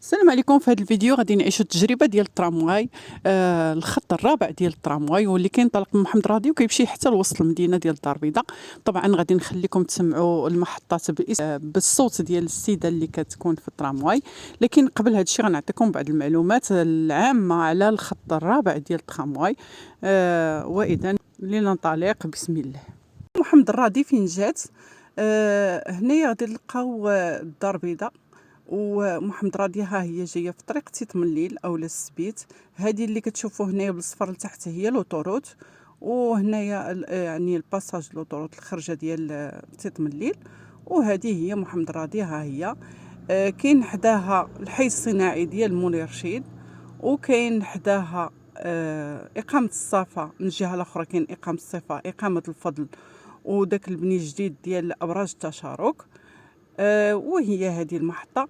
السلام عليكم. في هذا الفيديو غادي نعيشوا التجربه ديال الترامواي، الخط الرابع ديال الترامواي واللي كينطلق من محمد راضي وكيمشي حتى لوسط المدينه ديال الدار البيضاء. طبعا غادي نخليكم تسمعوا المحطات بالصوت ديال السيده اللي كتكون في الترامواي، لكن قبل هذا الشيء غنعطيكم بعض المعلومات العامه على الخط الرابع ديال الترامواي. واذا لننطلق بسم الله. محمد الراضي فين جات؟ هنايا غادي نلقاو الدار البيضاء، ومحمد راضي ها هي جايه في طريق تيط من الليل اولا السبيت. هذه اللي كتشوفوا هنايا بالصفر لتحت هي لوطوروت، وهنايا يعني الباساج لوطوروت الخرجه ديال تيط من الليل. وهذه هي محمد راضي ها هي. كاين حداها الحي الصناعي ديال مولاي رشيد، وكاين حداها إقامة الصفا. من الجهة الأخرى كاين إقامة الصفا، إقامة الفضل، وداك البني الجديد ديال أبراج التشارك. وهي هذه المحطة.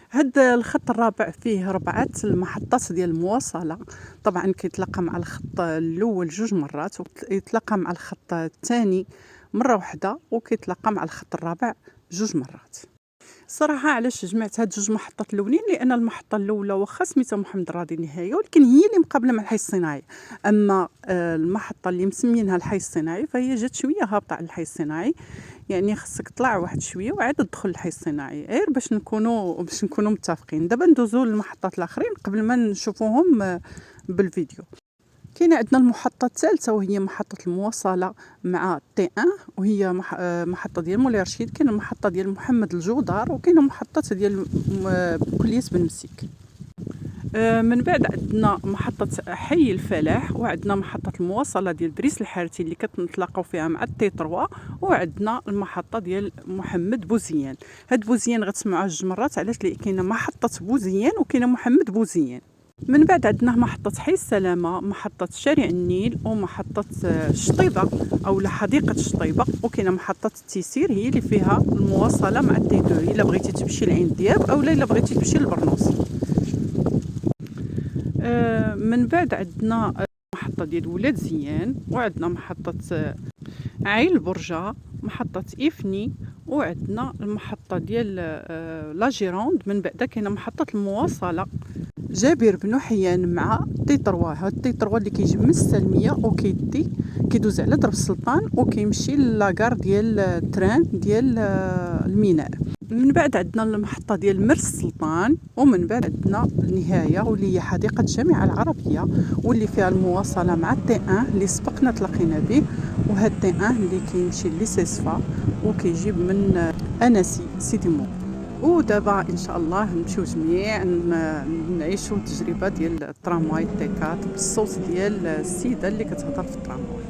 هذا الخط الرابع فيه 4 المحطات ديال المواصلة. طبعا كيتلاقى مع الخط الأول 2 مرات، ويتلاقى مع الخط الثاني مرة واحدة، وكيتلاقى مع الخط الرابع 2 مرات. صراحة علاش جمعت هاد 2 محطات الاولين؟ لان المحطه الاولى واخا سميتها محمد راضي النهايه، ولكن هي اللي مقابله مع الحي الصناعي. اما المحطه اللي مسمينها الحي الصناعي فهي جات شويه هابطه على الحي الصناعي، يعني خصك تطلع واحد شويه وعاد تدخل الحي الصناعي، غير باش نكونوا متفقين. دابا ندوزو للمحطات الاخرين قبل ما نشوفوهم بالفيديو. كاينه عندنا المحطه الثالثه وهي محطه المواصله مع تي 1، وهي محطه ديال مولاي رشيد. كاينه المحطه ديال محمد الجودار، وكاينه محطه ديال كليه بن مسيك. من بعد عندنا محطه حي الفلاح، وعندنا محطه المواصله ديال بريس الحارتي اللي كنتلاقاو فيها مع التي 3، وعندنا المحطه ديال محمد بوزيان. هاد بوزيان غتسمعوها 2 مرات، علاش؟ لان كاينه محطه بوزيان وكاينه محمد بوزيان. من بعد عندنا محطة حي السلامة، محطة شارع النيل، ومحطة شطيبة أو حديقة شطيبة، وكاينة محطة التيسير هي اللي فيها المواصلة مع التي 2 إلا بغيتي تمشي لعين دياب أو إلا بغيتي تمشي لبرنوس. من بعد عندنا محطة ديال ولاد زيان، وعندنا محطة عين البرجة، محطة إفني، وعندنا المحطة ديال لا جيروند. من بعد كاينة محطة المواصلة جابر بن حيان مع تي 3. هاد تي 3 اللي كيجي من السلميه كيدوز على درب السلطان وكيمشي لاكار ديال التران ديال الميناء. من بعد عندنا المحطه ديال مرس السلطان، ومن بعد عندنا النهايه واللي هي حديقه الجامعه العربيه، واللي فيها المواصله مع تي 1 اللي سبقنا تلاقينا به. وهاد تي 1 اللي كيمشي لسيسفا وكيجيب من انسي سيدي مو. ودابا ان شاء الله نمشيو جميع نعيشوا التجربه ديال الترامواي تي 4 بالصوت ديال السيده اللي كتهضر في الترامواي.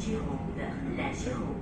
Gironde, la Gironde.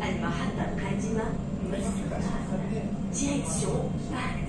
المحطة القادمة مستقبل. Direction Parc